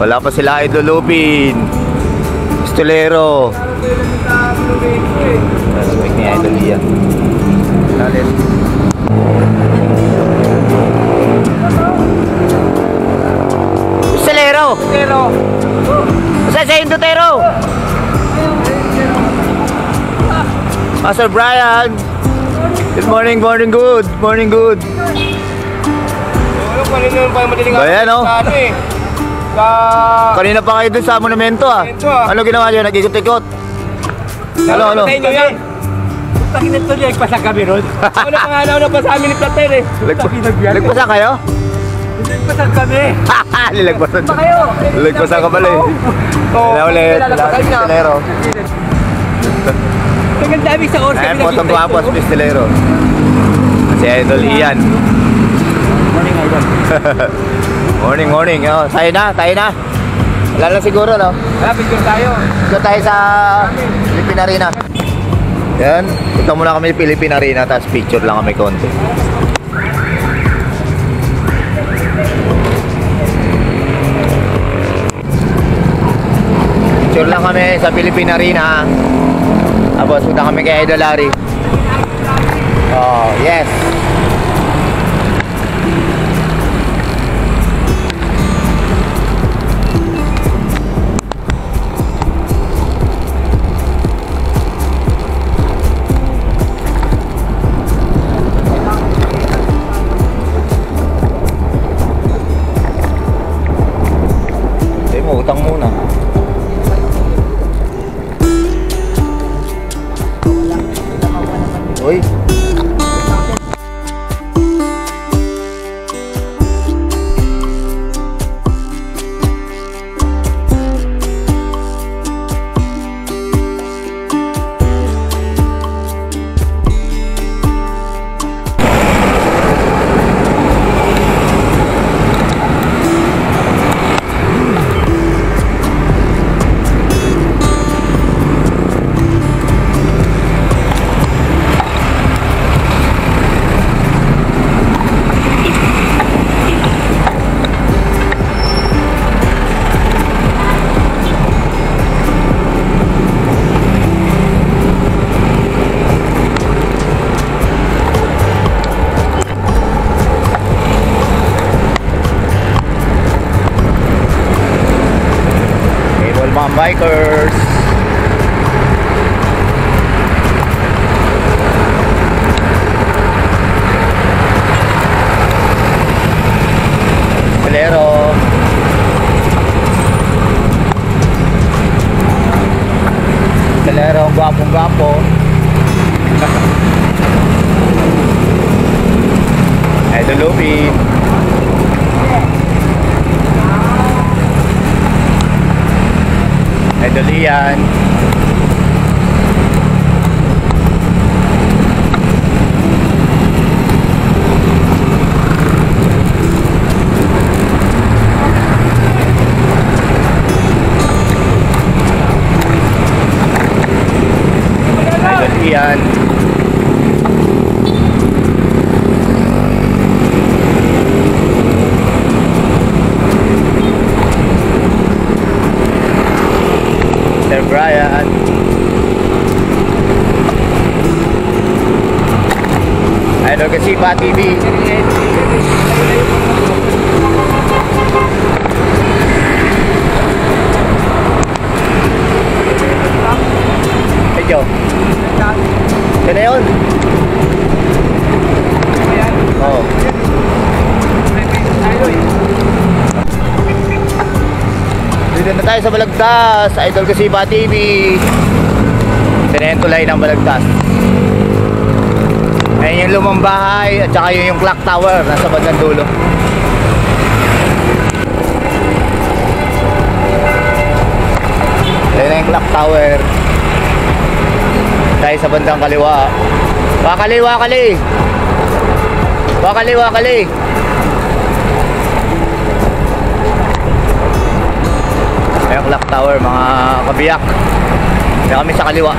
Wala pa sila Idol Lupin. Pistolero. Respect ni Idol Ian. Lalim. Pistolero. Saan sa Indotero? Master Brian. Good morning, good. Ayan o. Kanina pa kayo dun sa monumento ah. Ano ginawa nyo? Nag-ikot-ikot? Ano? Takinat to niya, nagpasa kami ron. Ano pa sa amin ni Plater eh. Nagpasa kayo? Nagpasa kami. Nilagpasan. Pa kayo. Nilagpasan ka pala eh. Wala ulit. Pistolero. Tagal dami sa oras. Ayan po, itong guwapos, pistolero. Si Idol Ian. Morning, Idol. Morning. Oh, tayo na. Wala na siguro, no? Wala, picture tayo. Dito tayo sa Philippine Arena. Yan. Ito muna kami Philippine Arena, tapos picture lang kami konti. Picture lang kami sa Philippine Arena. Tapos punta kami kay Idol Larry. Oh, yes. Utang muna. Uy. Mga bikers. Pistolero. Pistolero, gwapong-gwapo. Idol Lupin. Idol Ian. Idol Ian. Sir Brian. Idol Kasipa TV. Medyo. Yan na yun. Oo. Dito na tayo sa Balagtas. Idol Kasipa TV. Tinentulay ng Balagtas. Ayan yung lumang bahay. At saka yun yung clock tower. Nasa bandang dulo. Ayan na yung clock tower. Tayo sa bandang kaliwa. Wakali. Ayan clock tower, mga kabiyak. Ayan kami sa kaliwa.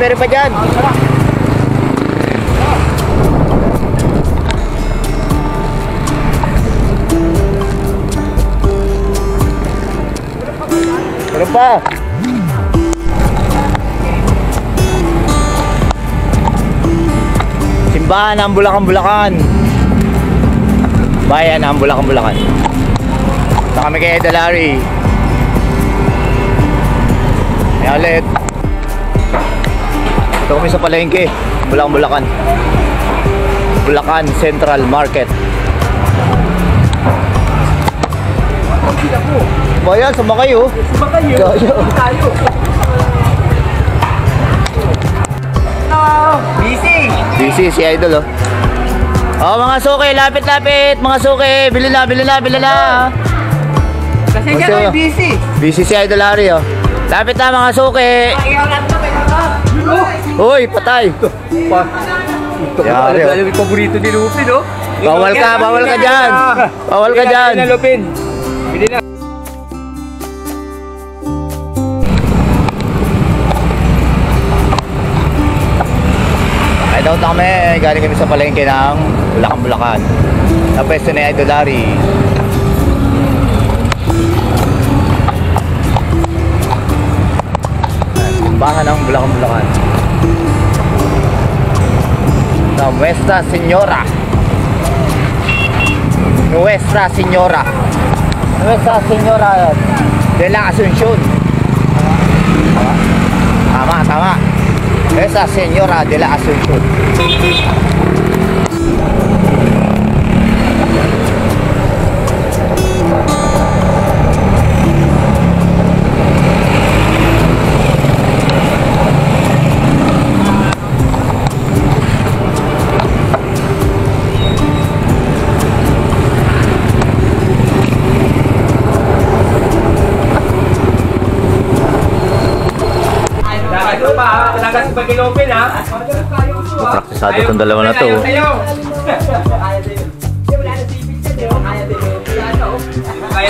meron pa dyan. Meron pa. Simbahan ng Bulacan. Bayan ng Bulacan. Ito kami kay Idolary. Ayan ulit. Ito kami sa palengke, Bulacan. Bulacan Central Market. Bayan, sumakay oh. Sumakay tayo. Busy si Idol oh. Oh mga suki, lapit. Mga suki, bili na. Kasi Kasi, kayo busy. Busy si Idolary oh. Lapit na mga suki. Uy, patay. Ito Yari, oh. yung paborito ni Lupin, no? Bawal ka dyan. Bawal ka dyan. Bili na, Lupin. Bili na. Ay daw kami, galing kami sa palengke ng Bulacan. Sa pwesto ni Idolary. Bahan ng Bulacan. Sa Nuestra Señora de la Asunción. Tama. Nuestra Señora de la Asunción. Talaga si Pag Lupin, ha? Praktisado itong dalawa na to.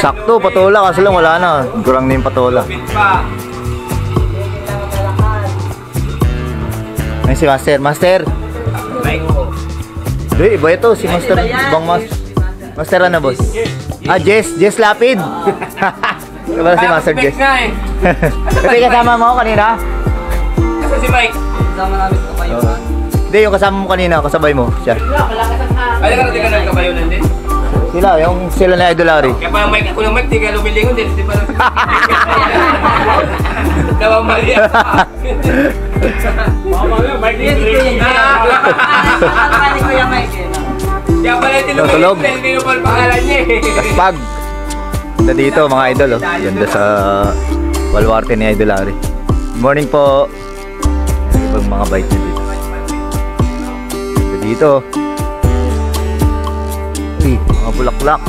Sakto, patola kasi lang wala na. Gurang na yung patola. Ay si Master. Hindi, iba ito. Si Master. Bang Master ano boss? Ah, Jess Lapid. Iba si Master Jess. Kasi kasama mo kanina? Kasi si Mike. Kasama namin sa kabayunan. Hindi, yung kasama mo kanina, kasabay mo siya. Ay, nakarating ka ng kabayunan din? Sila na Idolary. Kaya pa yung Mike, ako ng Mike, di ka lumilingon din. Di pa lang. Nawamali yan. Mike, Yan, si Kuya Jay. Akala ni Kuya Mike eh. kaya pala yung Tulog. tinumili, hindi mo pala pangalan niya eh. Kaspag. Ganda dito mga idol oh. Ganda sa baluarte ni Idolary. Good morning po. Ayan, ibang mga bike na dito. Ganda dito. Uy, mga bulaklak.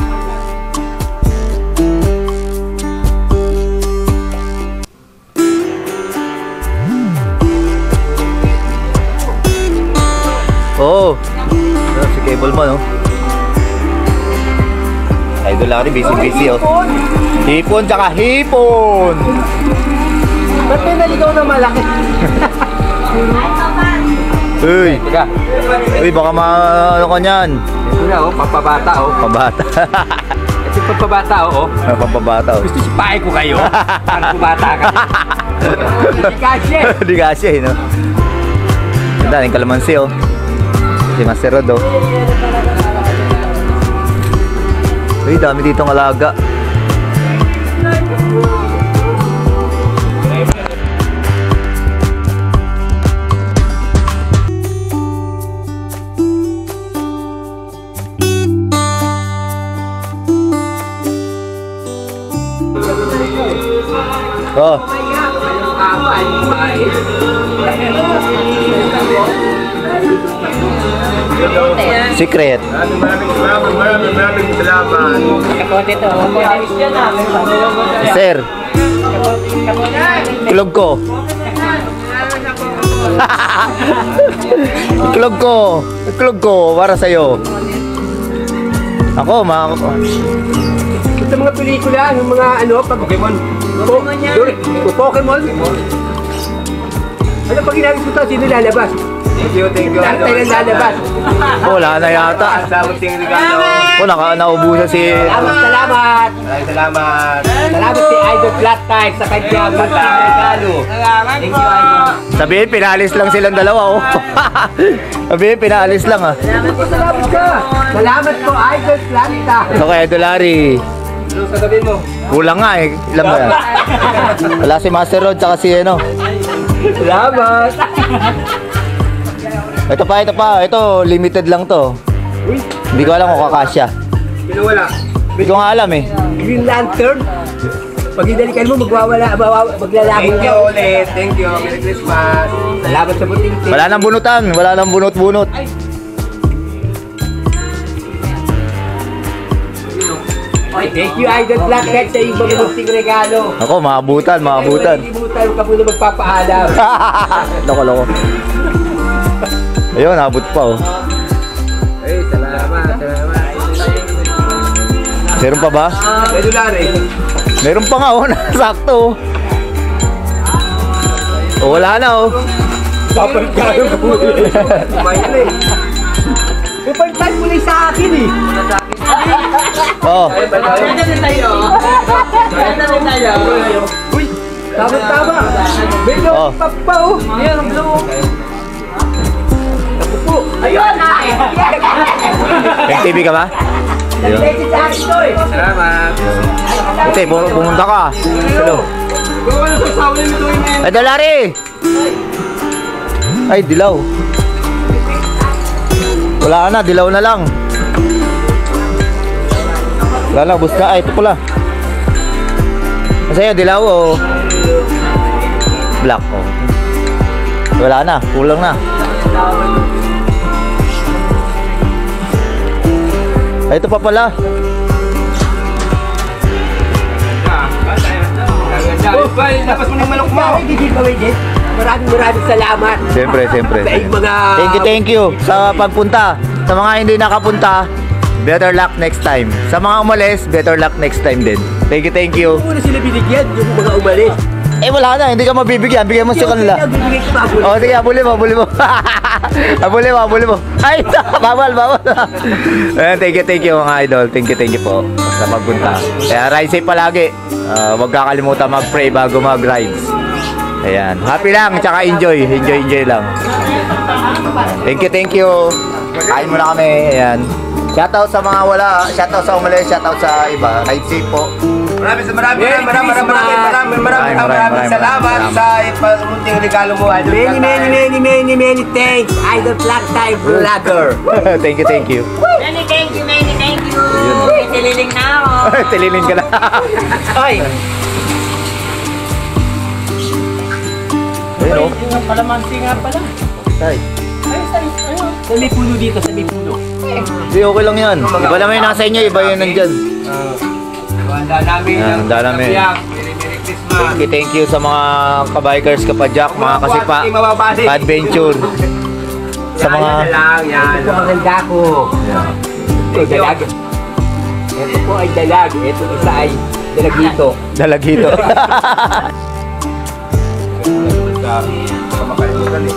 Oh, si Cable man oh. Idolary busy oh. Hipon tsaka hipon. Ba't may naligaw na malaki? Uy, baka ano ka niyan. Ito na oh, pampabata oh. Pabata. Kasi pampabata oh. Pampabata oh. Gusto sipahin ko kayo. Para pumata ka. Hindi kasi. Di kasi no. Ganda yung kalamansi oh. Si Master Rod oh. Uy, dami ditong alaga. Oh. Secret. Maraming salamat. Sir. Iklog ko. Iklog ko para sa'yo. Ako, Sa mga pelikula, yung mga ano, Pokemon. Pokemon. Ano pag ginamit mo ito, sino lalabas? Thank you, thank you. Lahat tayo nang lalabas. Wala na yata. Sa munting regalo. Naubusan si... Salamat! Maraming salamat. Salamat si Idol Flat Tire sa kanyang munting regalo. Salamat po. Sabihin, pinalis lang silang dalawa, oh. Sabihin, pinalis lang, ah. Salamat ka! Salamat po, Idol Flat Tire. So, kay Idol Larry, Ano sasabihin mo? kulang nga, eh. Ilan ba yan? Wala si Master Rod, tsaka si, ano. Salamat! Ito pa. Ito, limited lang to. Uy, Hindi ko alam kung kakasya. Kinuwala. Hindi ko nga alam, eh. Green Lantern. Pag hinalikan mo, maglalaki Thank you ulit. Thank you. Merry Christmas. Salamat sa munting Wala nang bunutan. Wala nang bunot-bunot. Thank you, Idol Flat Tire, sa iyong mga munting regalo. Ako, maabutan. Hindi ka muna magpapaalam. Loko. Ayun, abot pa, oh. Ay, salamat. Meron pa ba? Idol Larry. Meron pa nga, oh. Sakto, oh. Oh, wala na, oh. Papalit ka yung kapuli. Kumain na eh. Pupalitan mo lang sa akin eh. Oh. Ganda din tayo. Ganda din tayo. Uy, tama. May Oh. lollipop pa oh. Yan ang blue. Po. Ayun na! MTV ka ba? Ayun. Nag-message sa akin to eh. Salamat. Ito, pumunta ka. Hello. Gawa na sa sawa nito yung Ay, Dalari! Ay, dilaw. Wala na, dilaw na lang. Wala na, bus na. Ay, ito pala. Masaya, dilaw o black o. Wala na, kulang na. Ay, ito pa pala. Tapos mo ng manok mo. Maraming salamat. Siyempre. Sa iyong mga... Thank you sa pagpunta. Sa mga hindi nakapunta, better luck next time. Sa mga umalis, better luck next time din. Thank you. Kung sila binigyan, yung mga umalis. Eh, wala na, hindi ka mabibigyan. Bigyan mo sa kanila. Bibigyan ko pa ako. Oh, sige, abuli mo. Abuli mo. Ay, bawal. Ayan, thank you mga idol. Thank you po sa pagpunta. Kaya ride safe palagi. Huwag kakalimutan mag-pray bago mag-rides. Ayan, happy lang, tsaka enjoy lang. Thank you. Kain muna kami. Ayan. Shoutout sa mga wala, shoutout sa umalis, shoutout sa iba. Ride safe po. Maraming salamat sa ipamunting regalo mo, Idol. Many thanks, Idol Flat Tire Vlogger. Thank you. Many thank you. Tililing na ako. Tililing ka na. Ay, Ayun, oh. yung kalamansi nga pala. Tay. Sa may puno dito, sa may puno. Hindi, okay lang yan. Iba naman yung nasa inyo, iba yung nandyan. Handa namin. Handa namin. Merry Christmas. Thank you sa mga kabikers, kapadyak, mga kasipa, adventure. Sa mga... Yan. Ito ang handa ko. Ito ay dalag. Ito po ay dalag. Ito isa ay dalagito. Dalagito. Makalimutan eh.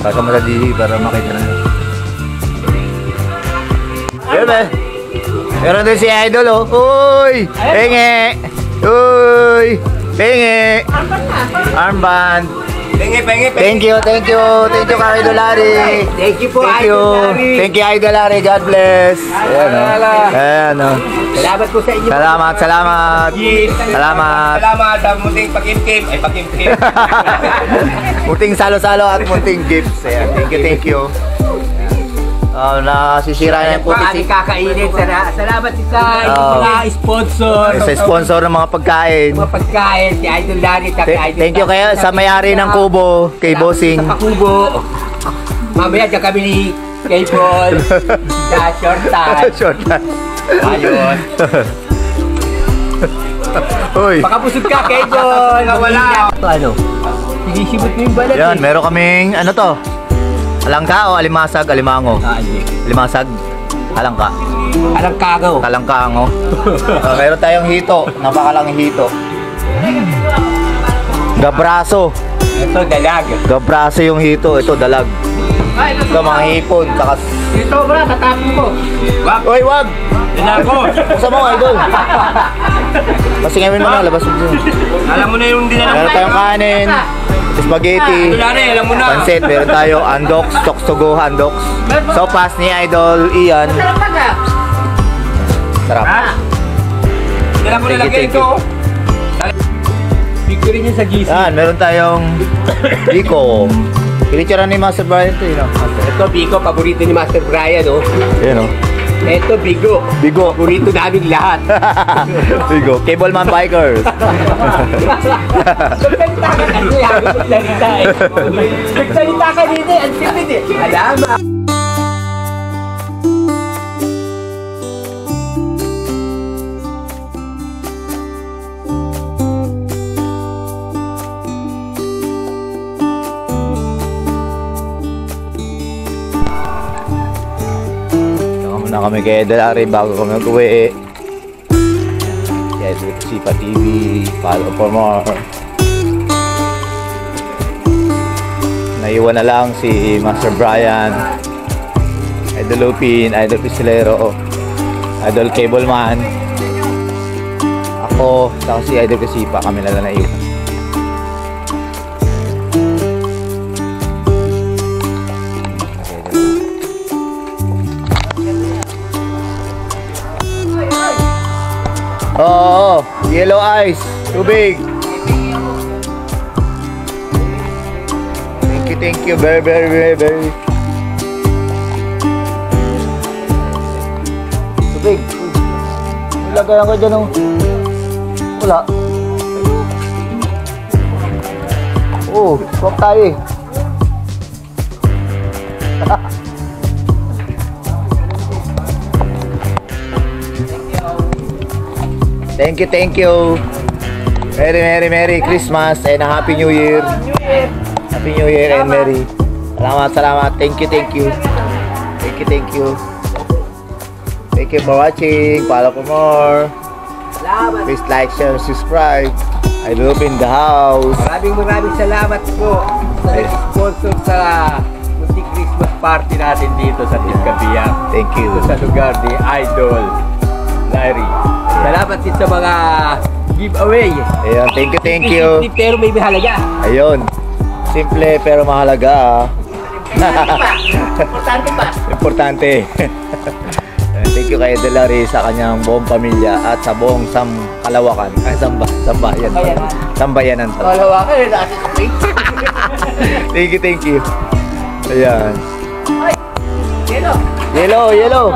Pasa mo sa dihi para makita na. Yun eh. Meron din si Idol oh. Uy! Penge! Uy! Penge! Armband! Pengi. Thank you Kay Idol Larry. Thank you po, Thank you. Idol Larry. Thank you Idol Larry. God bless. Ayan o. Salamat po sa inyo. Salamat. Salamat Sa munting pakimkim. Pakimkim. Munting salo-salo at munting gifts. Ayan. Thank you. Nasisira na yung puti si... kakainin. Salamat sa mga sponsor. Sa sponsor ng mga pagkain. Mga pagkain, si Idol Larry. Thank you kayo sa may-ari ng Kubo, kay Bossing. Sa Kubo. Mamaya dyan kami ni kay Paul. Sa short time. Short na. Ayun. Uy. Pakabusog ka kay Paul. Wala. Ano? Sinisibot mo yung balat Yan, meron kaming ano to? Alangka o alimasag, alimango? Hindi. Alimasag. Kalangka. Alang kagaw. Kalangkango. Meron tayong hito. Napakalang hito. Gabraso. Ito, dalag. Gabraso yung hito. Ito, dalag. Ito, mga hipon. Saka... Ito, bro, tatapin mo. Wag. Uy, wag! Dalag mo. Basta mo, idol. Pasingawin mo na, labas mo dyan. Alam mo na yung dinala. Meron tayong kanin, spaghetti, Alam mo na. pansit. Meron tayo andox, toksogo, andox. Sopas ni Idol Ian. Sarap. Dala mo na Thank you, lagay thank ito. Picture niyo sa GC. Yan, meron tayong Biko. Pinitsura ni Master Brian ito, yun. Ito, Bigo, paborito ni Master Brian, oh. Yan, o. Ito, Bigo. Bigo. Paborito namin lahat. Bigo. Cableman Bikers. Magsalita ka kasi, hago magsalita eh. Magsalita ka dito eh, ang tipid eh. Alama. Saka muna kami kay Delari bago kami mag-uwi. Yes, with Sipa TV. Follow for more. Naiwan na lang si Master Brian, Idol Lupin, Idol Pisilero, Idol Cableman. Ako, saka si Idol Kasipa, kami na lang naiwan. Oo, yellow eyes, tubig. Thank you, very, very, very, very. Tubig. Ilagay ako dyan, oh. Wala. Oh, swap tayo eh. Thank you. Merry Christmas and a Happy New Year. Happy New Year and Merry. Salamat. Thank you. Thank you for watching. Follow for more. Salamat. Please like, share, subscribe. I love in the house. Maraming salamat po sa nag-sponsor sa munting Christmas party natin dito sa Tingkabiyak. Thank you. Sa lugar ni Idol Larry. Salamat din sa mga giveaway. Ayun, thank you. Simple pero may mahalaga. Ayun. Simple pero mahalaga. Importante pa. Importante. Thank you kay Delari sa kanyang buong pamilya at sa buong Kalawakan. Ay, Sambayanan. Sambayanan. Kalawa ka rin nasa screen. Thank you. Ayan. Yellow. Yellow.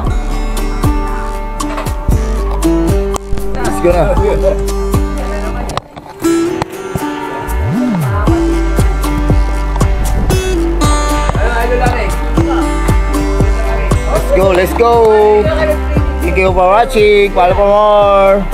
Let's go na. Let's go. Thank you for watching. Follow for more.